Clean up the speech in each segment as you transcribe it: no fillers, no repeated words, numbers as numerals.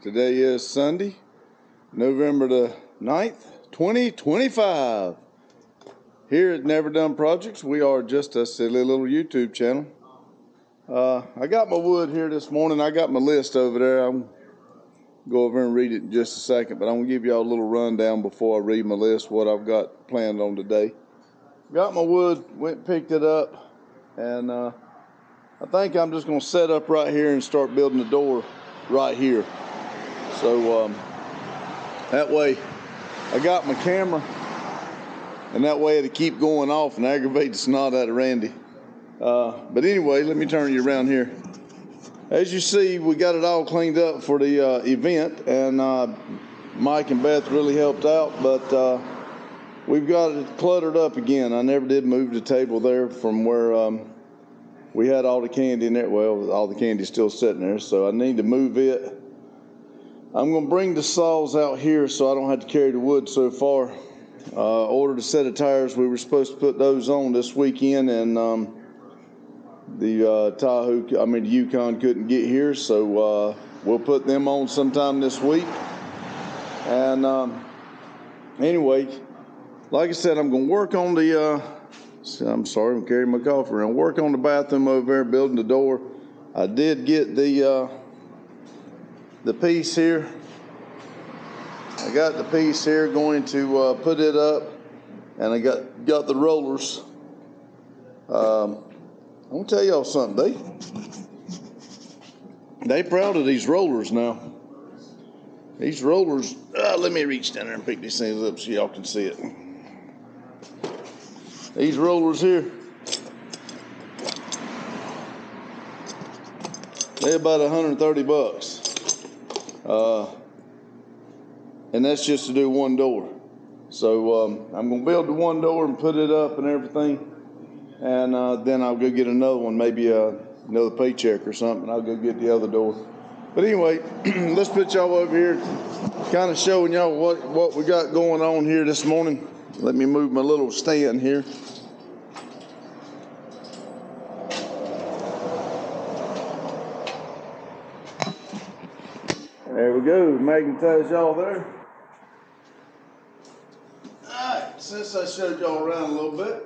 Today is Sunday, November the 9th, 2025. Here at Never Done Projects, we are just a silly little YouTube channel. I got my wood here this morning. I got my list over there. I'm going to go over and read it in just a second, but I'm going to give y'all a little rundown before I read my list, what I've got planned on today. Got my wood, went and picked it up, and I think I'm just going to set up right here and start building the door right here. So that way I got my camera, and that way it'll keep going off and aggravate the snot out of Randy. But anyway, let me turn you around here. As you see, we got it all cleaned up for the event, and Mike and Beth really helped out, but we've got it cluttered up again. I never did move the table there from where we had all the candy in there. Well, all the candy's still sitting there, so I need to move it. I'm going to bring the saws out here so I don't have to carry the wood so far. Ordered a set of tires. We were supposed to put those on this weekend, and the Yukon couldn't get here, so we'll put them on sometime this week. And anyway, like I said, I'm going to work on the I'm carrying my coffee around. Work on the bathroom over there, building the door. I did get the piece here. I got the piece here, going to put it up, and I got the rollers. I'm gonna tell y'all something. They proud of these rollers now. These rollers. Let me reach down there and pick these things up so y'all can see it. These rollers here, they're about $130. And that's just to do one door. So I'm going to build the one door and put it up and everything. And then I'll go get another one, maybe another paycheck or something. I'll go get the other door. But anyway, let's put y'all over here, kind of showing y'all what we got going on here this morning. Let me move my little stand here. There we go, magnetize y'all there. Alright, since I showed y'all around a little bit,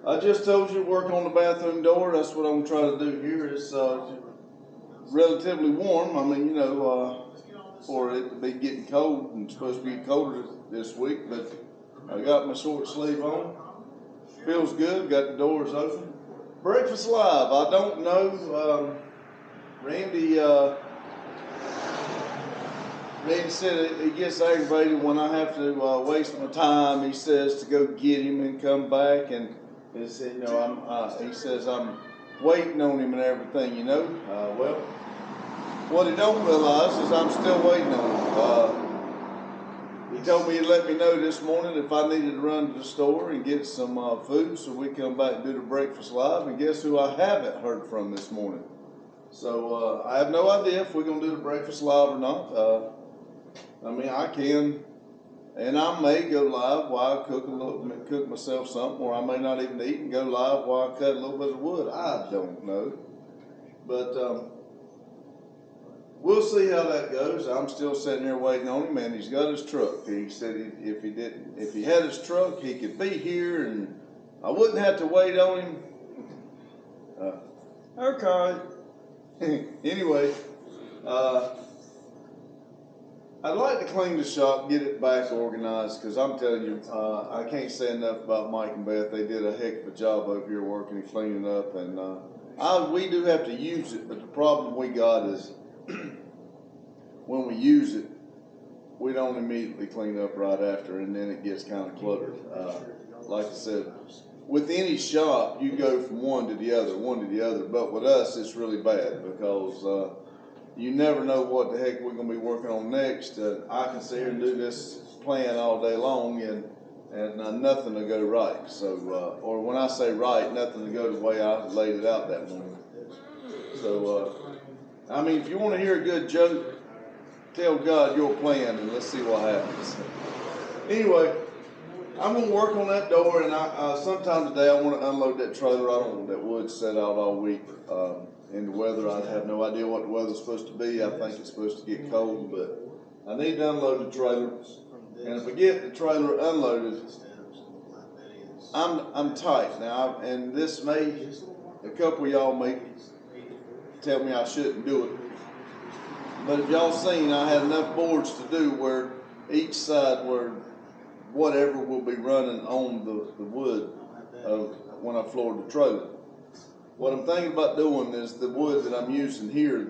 I just told you to work on the bathroom door. That's what I'm trying to do here. It's relatively warm. I mean, for it to be getting cold, and it's supposed to be colder this week, but I got my short sleeve on. Feels good, got the doors open. Breakfast Live, I don't know, Randy said he gets aggravated when I have to waste my time. He says to go get him and come back, and he said, he says I'm waiting on him and everything, Well, what he don't realize is I'm still waiting on him. He told me to let me know this morning if I needed to run to the store and get some food so we come back and do the Breakfast Live. And guess who I haven't heard from this morning? So I have no idea if we're going to do the Breakfast Live or not. I can, and I may go live while I cook myself something, or I may not even eat and go live while I cut a little bit of wood. I don't know. But we'll see how that goes. I'm still sitting there waiting on him, and he's got his truck. He said if he had his truck, he could be here, and I wouldn't have to wait on him. Okay. Anyway, I'd like to clean the shop, get it back organized, because I'm telling you, I can't say enough about Mike and Beth. They did a heck of a job over here working and cleaning up, and we do have to use it, but the problem we got is when we use it, we don't immediately clean up right after, and then it gets kind of cluttered. Like I said, with any shop, you go from one to the other, but with us, it's really bad because you never know what the heck we're going to be working on next. I can sit here and do this plan all day long, and nothing will go right. So, or when I say right, nothing will go the way I laid it out that morning. So, if you want to hear a good joke, tell God your plan, and let's see what happens. Anyway, I'm going to work on that door, and sometime today I want to unload that trailer. I don't want that wood set out all week. in the weather. I have no idea what the weather's supposed to be. I think it's supposed to get cold, but I need to unload the trailer. And if I get the trailer unloaded, I'm tight now, and this may, a couple of y'all may tell me I shouldn't do it. But if y'all seen, I had enough boards to do where each side where whatever will be running on the wood when I floor the trailer. What I'm thinking about doing is the wood that I'm using here,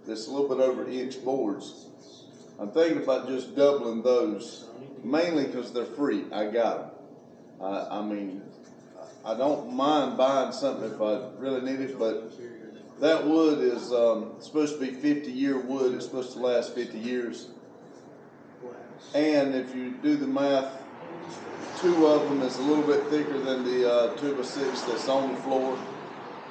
this a little bit over inch boards. I'm thinking about just doubling those, mainly because they're free. I got them. I mean, I don't mind buying something if I really need it, but that wood is supposed to be 50-year wood. It's supposed to last 50 years. And if you do the math, 2 of them is a little bit thicker than the 2x6 that's on the floor.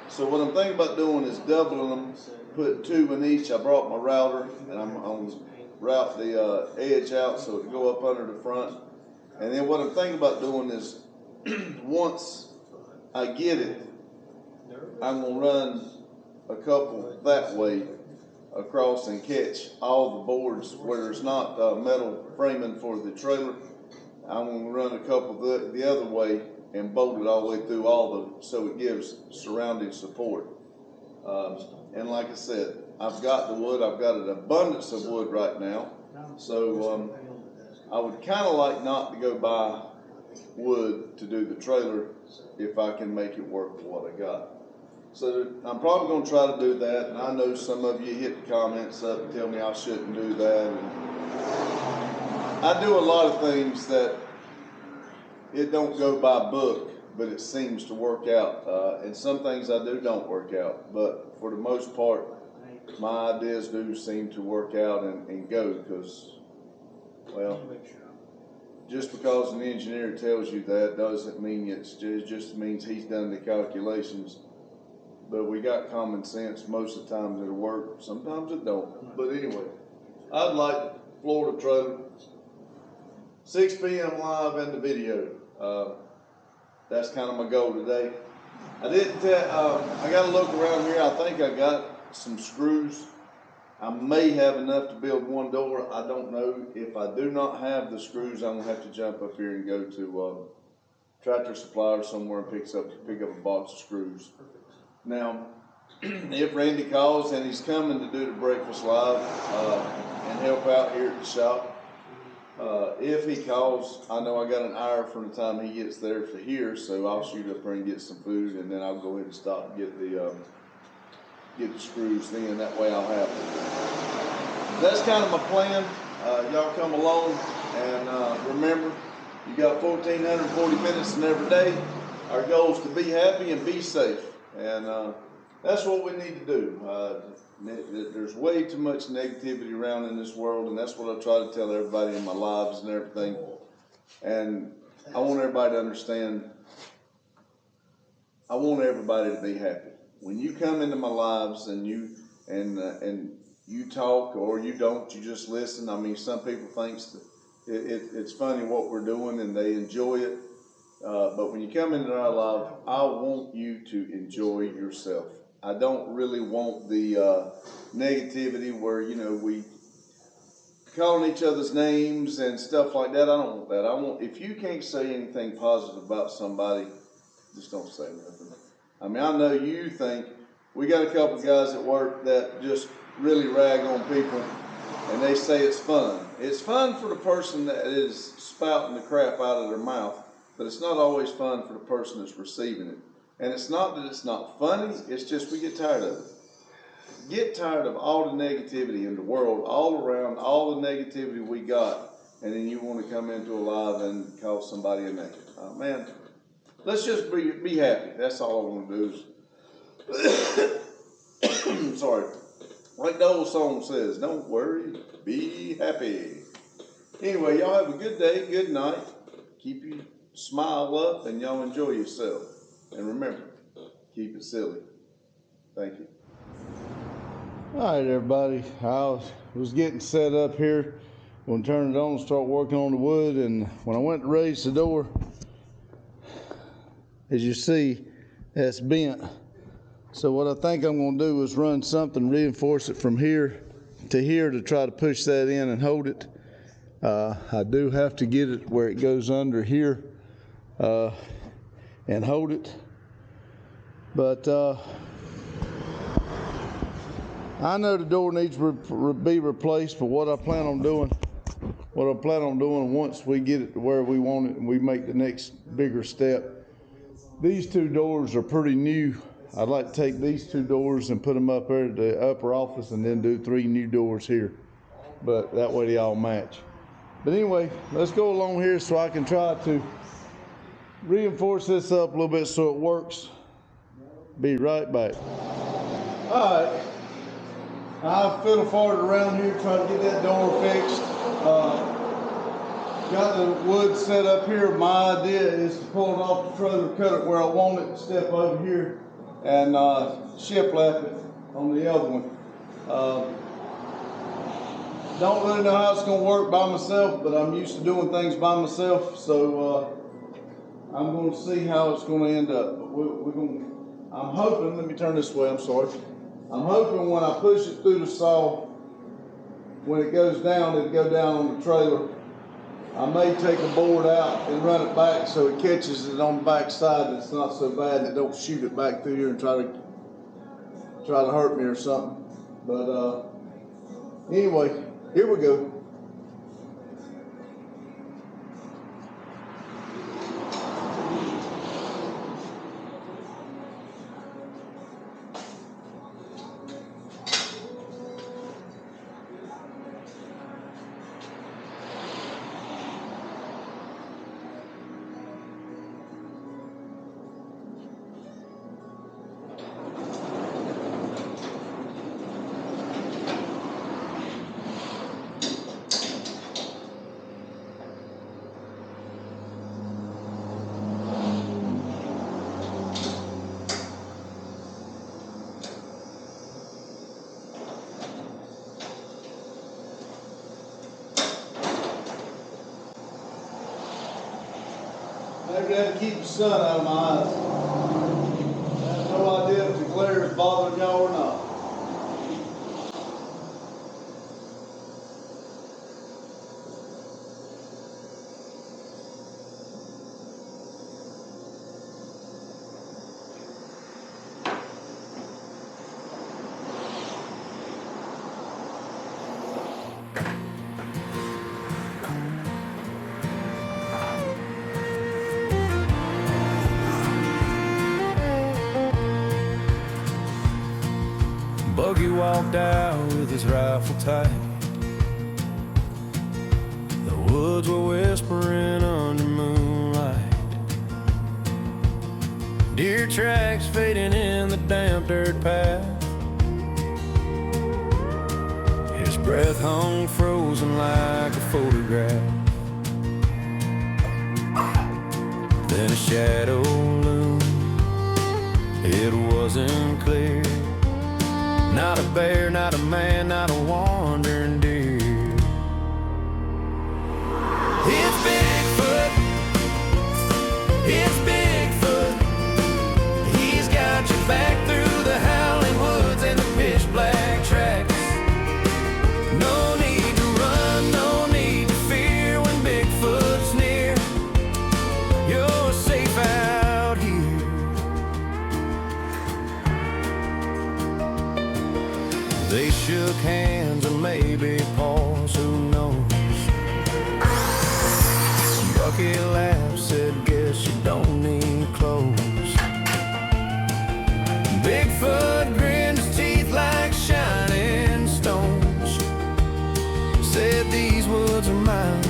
So what I'm thinking about doing is doubling them, putting 2 in each. I brought my router, and I'm going to route the edge out so it go up under the front. And then what I'm thinking about doing is, once I get it, I'm going to run a couple that way across and catch all the boards where there's not metal framing for the trailer. I'm going to run a couple the other way and bolt it all the way through so it gives surrounding support. And like I said, I've got the wood. I've got an abundance of wood right now. So I would kind of like not to go buy wood to do the trailer if I can make it work for what I got. So I'm probably going to try to do that, and I know some of you hit the comments up and tell me I shouldn't do that. And I do a lot of things that it don't go by book, but it seems to work out. And some things I do don't work out, but for the most part, my ideas do seem to work out and go, because, well, just because an engineer tells you that doesn't mean it just means he's done the calculations. But we got common sense. Most of the times it'll work. Sometimes it don't. But anyway, I'd like to floor the trailer. 6 p.m. live in the video. That's kind of my goal today. I got to look around here. I think I got some screws. I may have enough to build one door. I don't know. If I do not have the screws, I'm gonna have to jump up here and go to Tractor Supply or somewhere and pick up a box of screws. Now, if Randy calls and he's coming to do the breakfast live and help out here at the shop, if he calls, I know I got an hour from the time he gets there to here, so I'll shoot up there and get some food, and then I'll go ahead and stop and get the screws then. That way I'll have them. That's kind of my plan. Y'all come along, and remember, you got 1,440 minutes in every day. Our goal is to be happy and be safe, and that's what we need to do. There's way too much negativity around in this world, and that's what I try to tell everybody in my lives and everything. And I want everybody to understand, I want everybody to be happy. When you come into my lives and you talk, or you don't, you just listen. I mean, some people think it's funny what we're doing and they enjoy it. But when you come into our life, I want you to enjoy yourself. I don't really want the negativity where, we calling each other's names and stuff like that. I don't want that. If you can't say anything positive about somebody, just don't say nothing. I mean, I know you think, we got a couple of guys at work that just really rag on people, and they say it's fun. It's fun for the person that is spouting the crap out of their mouth, but it's not always fun for the person that's receiving it. And it's not that it's not funny, it's just we get tired of it. Get tired of all the negativity in the world, all around, all the negativity we got, and then you want to come into a live and call somebody a name. Man, let's just be happy. That's all I want to do is, sorry, like the old song says, don't worry, be happy. Anyway, y'all have a good day, good night. Keep your smile up, and y'all enjoy yourself. And remember, keep it silly. Thank you. All right, everybody. I was getting set up here. I'm going to turn it on and start working on the wood. And when I went to raise the door, as you see, that's bent So what I think I'm gonna do is run something, reinforce it from here to try to push that in and hold it. I do have to get it where it goes under here and hold it. But I know the door needs to be replaced, but what I plan on doing once we get it to where we want it and we make the next bigger step, these two doors are pretty new. I'd like to take these two doors and put them up there at the upper office and then do 3 new doors here. But that way they all match. But anyway, let's go along here so I can try to reinforce this up a little bit so it works. Be right back. All right. I've fiddle farted around here trying to get that door fixed. Got the wood set up here. My idea is to pull it off the trailer, cut it where I want it, step over here, and shiplap it on the other one. Don't really know how it's going to work by myself, but I'm used to doing things by myself, so I'm going to see how it's going to end up. But I'm hoping, let me turn this way, I'm sorry. I'm hoping when I push it through the saw, when it goes down, it'll go down on the trailer. I may take a board out and run it back so it catches it on the back side and it's not so bad and it don't shoot it back through here and try to hurt me or something. But anyway, here we go. Maybe I have to keep the sun out of my eyes. I have no idea if the glare is bothering y'all or not. Buggy walked out with his rifle tight. The woods were whispering under moonlight. Deer tracks fading in the damp dirt path. His breath hung frozen like a photograph. Then a shadow loomed. It wasn't clear. Not a bear, not a man, not a wandering deer. It's Bigfoot. It's Bigfoot. He's got your back through the howling woods and the pitch black tracks. No need to run, no need to fear when Bigfoot's near. You're safe out here. They shook hands or maybe paws, who knows? Bucky laughed, said, guess you don't need clothes. Bigfoot grinned his teeth like shining stones. Said, these woods are mine,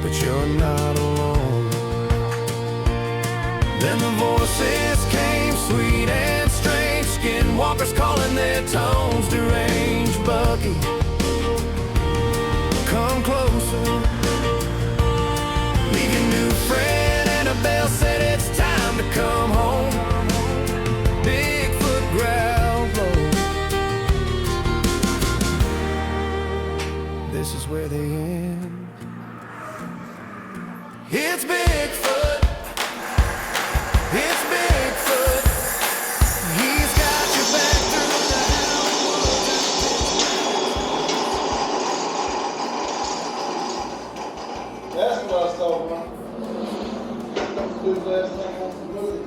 but you're not alone. Then the voices came sweet and strange, skinwalkers calling their tones deranged. Bucky, come closer. Leave your new friend. Annabelle said it's time to come home. Bigfoot growled low. This is where they end. It's Bigfoot. It's last thing on the movie.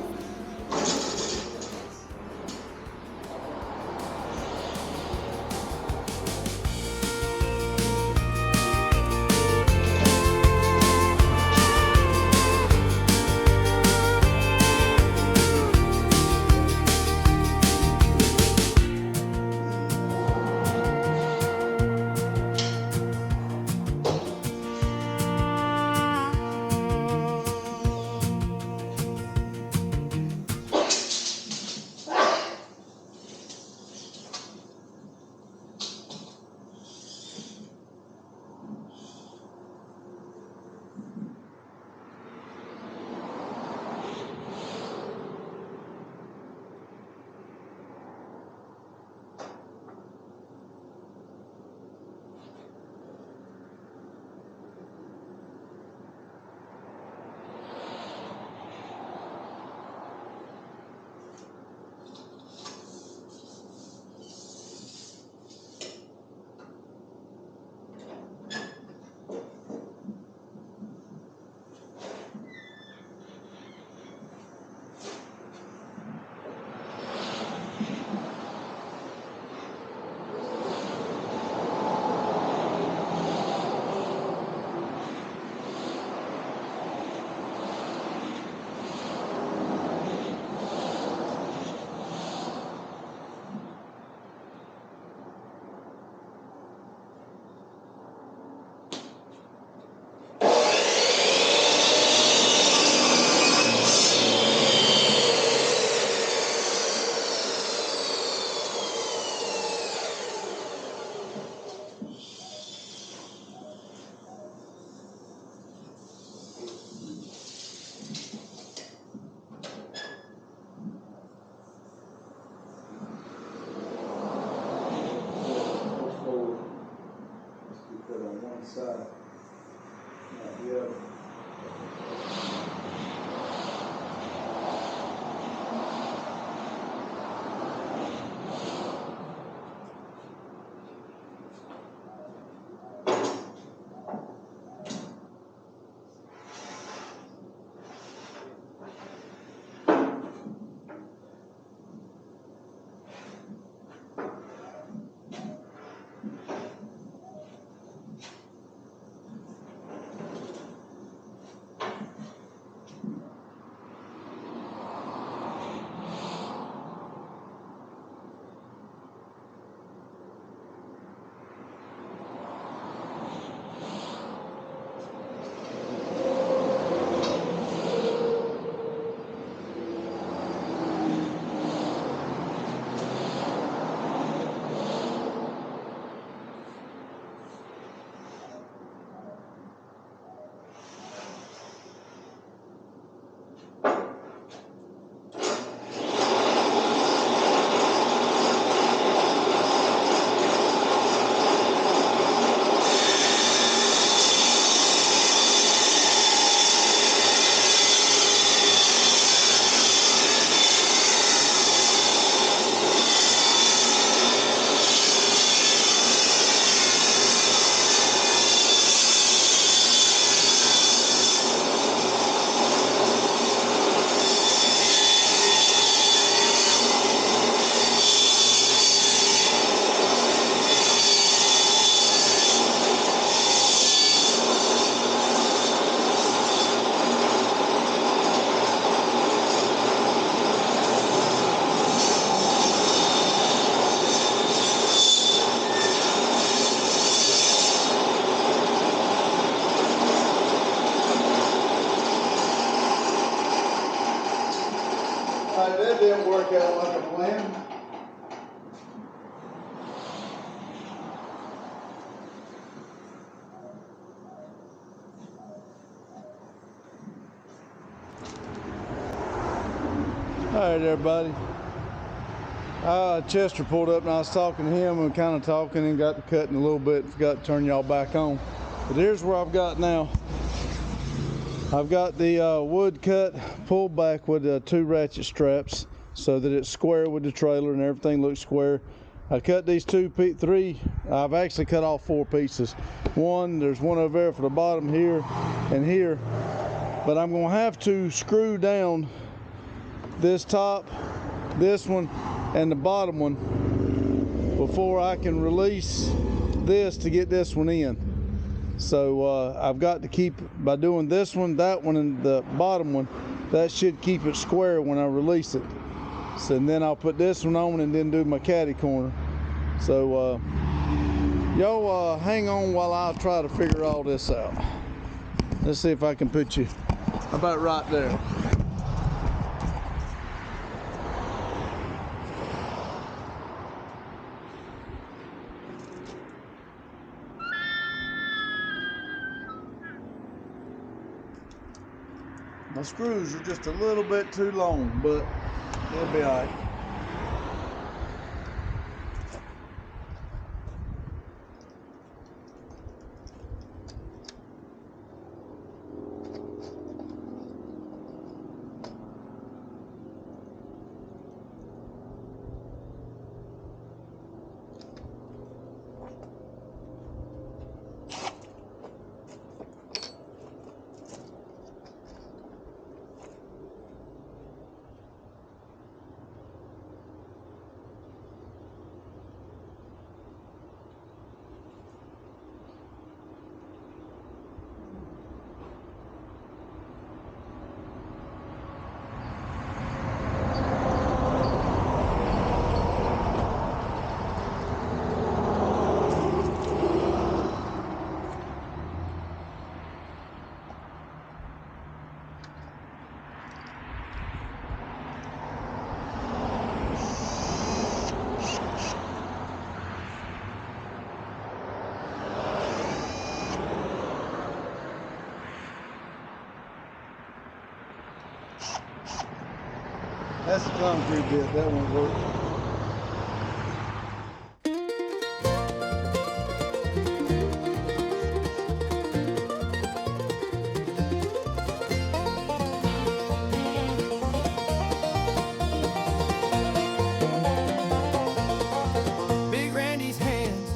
Side, not the other. Alright, that didn't work out like I planned. Alright, everybody. Chester pulled up and I was talking to him and kind of talking and got to cutting a little bit. Forgot to turn y'all back on. But here's where I've got now. I've got the wood cut pulled back with 2 ratchet straps so that it's square with the trailer and everything looks square. I cut these 3, I've actually cut off 4 pieces. There's one over there for the bottom here and here. but I'm gonna have to screw down this top, this one, and the bottom one before I can release this to get this one in. So I've got to keep, by doing this one, that one, and the bottom one, that should keep it square when I release it. So, and then I'll put this one on and then do my caddy corner. So y'all hang on while I try to figure all this out. Let's see if I can put you about right there. My screws are just a little bit too long, but they'll be all right. That's the concrete bit, that won't work. Big Randy's hands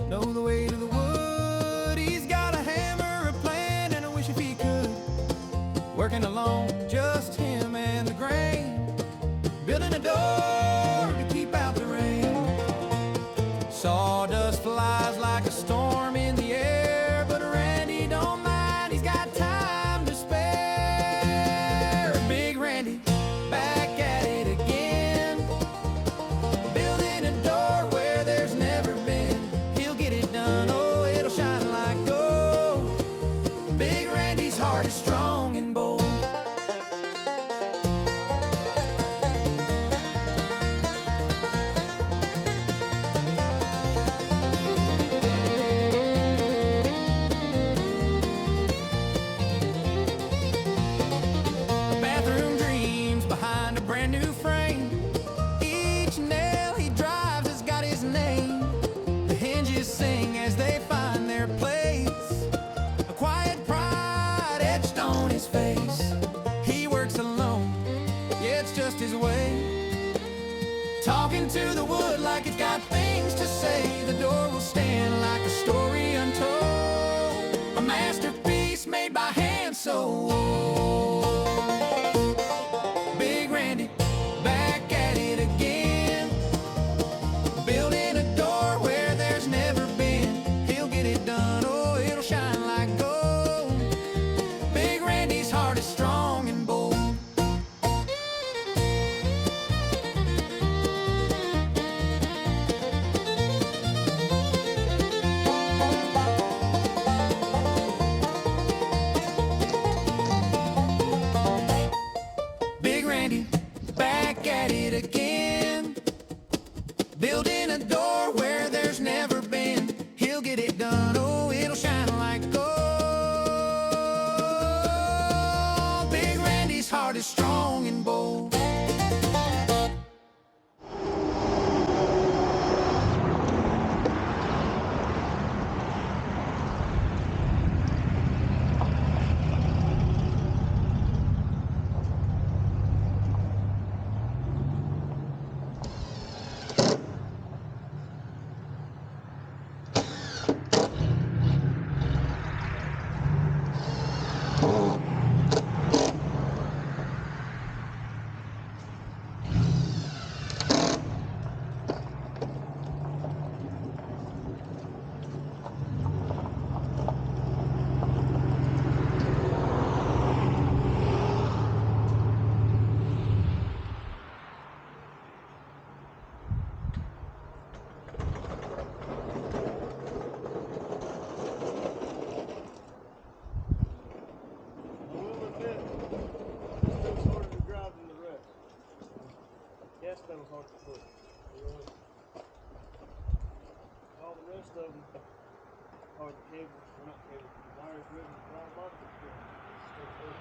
know the way to the wood. He's got a hammer, a plan, and I wish if he could. Working alone, just him and the grain. Building a door to keep out the rain. Sawdust flies like a storm in the air, but Randy don't mind, he's got time to spare. Big Randy, back at it again. Building a door where there's never been. He'll get it done, oh, it'll shine like gold. Big Randy's heart is strong and bold. Brand new frame. Each nail he drives has got his name. The hinges sing as they find their place. A quiet pride etched on his face. He works alone, yeah, it's just his way. Talking to the wood like it's got things to say. The door will stand like a story untold. A masterpiece made by hand so old. Back at it again. Building a door where there's never been. He'll get it done, oh, it'll shine like gold. Big Randy's heart is strong and bold. Most of them are the cables, or not cables, the wires moving the wrong bottom. Stay through.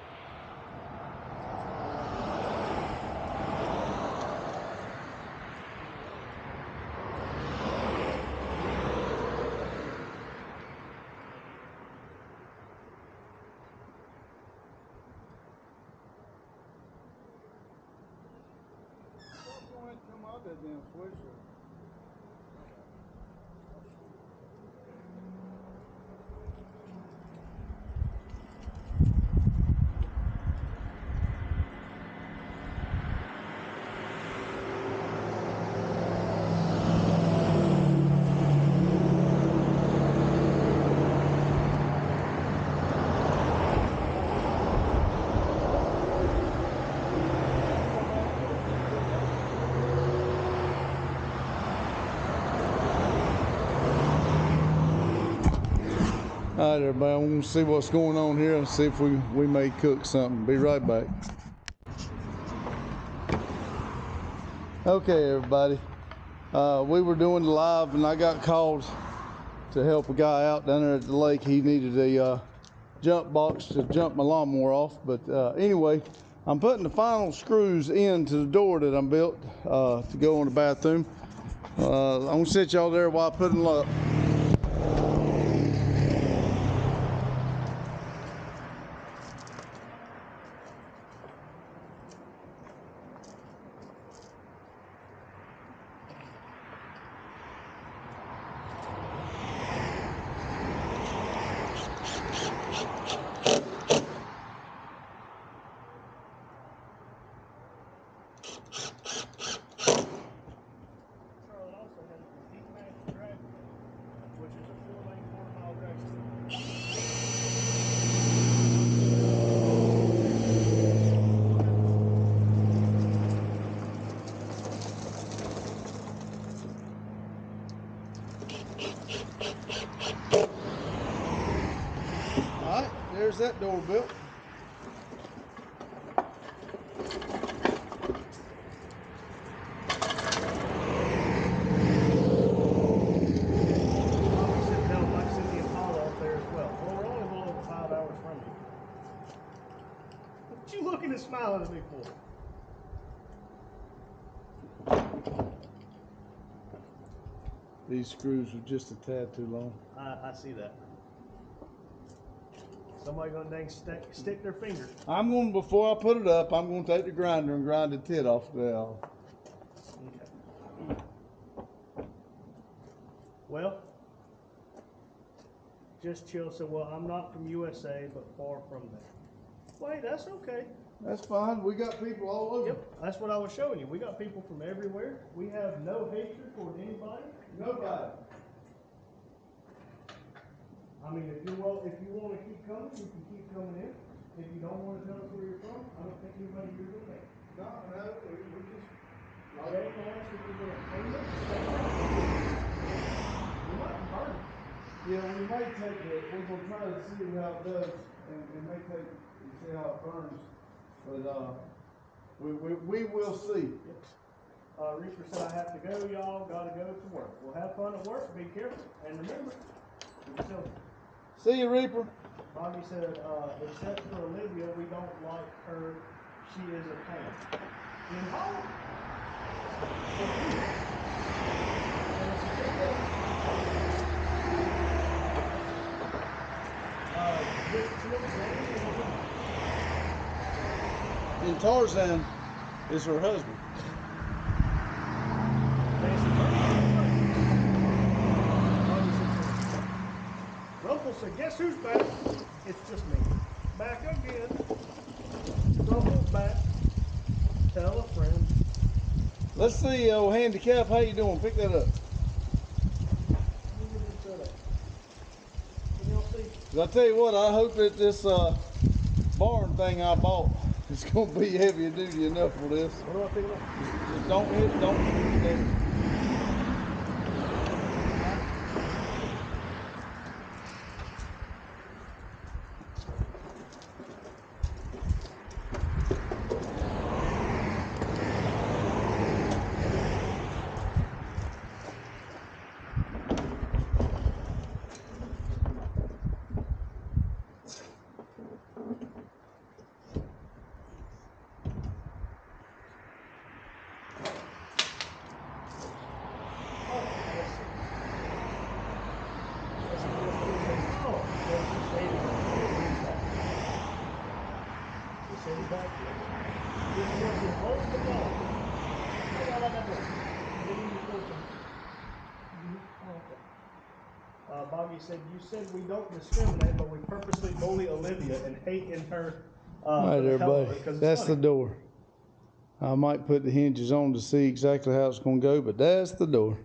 Come out that damn switch. All right, everybody, I want to see what's going on here and see if we may cook something. Be right back. Okay, everybody. We were doing the live and I got called to help a guy out down there at the lake. He needed a jump box to jump my lawnmower off. But anyway, I'm putting the final screws into the door that I'm built to go in the bathroom. I'm going to sit y'all there while I put them up. Which is a 4-lane, 4-mile drag strip. All right, there's that door built. What you looking and smiling at me for? These screws are just a tad too long. I see that. Somebody gonna dang stick their finger. I'm going, before I put it up, I'm going to take the grinder and grind the tit off the Okay. Well, just chill. So, well, I'm not from USA, but far from there. Wait, that's okay. That's fine. We got people all over. Yep, that's what I was showing you. We got people from everywhere. We have no hatred toward anybody. Nobody. I mean, if you want to keep coming, you can keep coming in. If you don't want to tell us where you're from, I don't think anybody here will make. No, we just. Jay asked if you're going to clean it. You might burn it. Yeah, we may take it. We're going to try to see how it does, and may take it and see how it burns. But we will see. Yes. Reaper said I have to go, y'all. Got to go to work. Well, have fun at work. Be careful. And remember, see you, Reaper. Bobby said, except for Olivia, we don't like her. She is a pain. In Holland. And Tarzan is her husband. Rumpel said, guess who's back? It's just me. Back again. Rumpel's back. Tell a friend. Let's see, handicap, how you doing? Pick that up. I tell you what, I hope that this barn thing I bought is going to be heavy duty enough for this. What do I think about? Don't hit. Send it back. This person owns the ball. Hey, I like that door. Get in the door. Bobby said, you said we don't discriminate, but we purposely bully Olivia and hate in her. All right, for the hell of everybody, it, 'cause it's that's the funny. door. I might put the hinges on to see exactly how it's gonna go, but that's the door.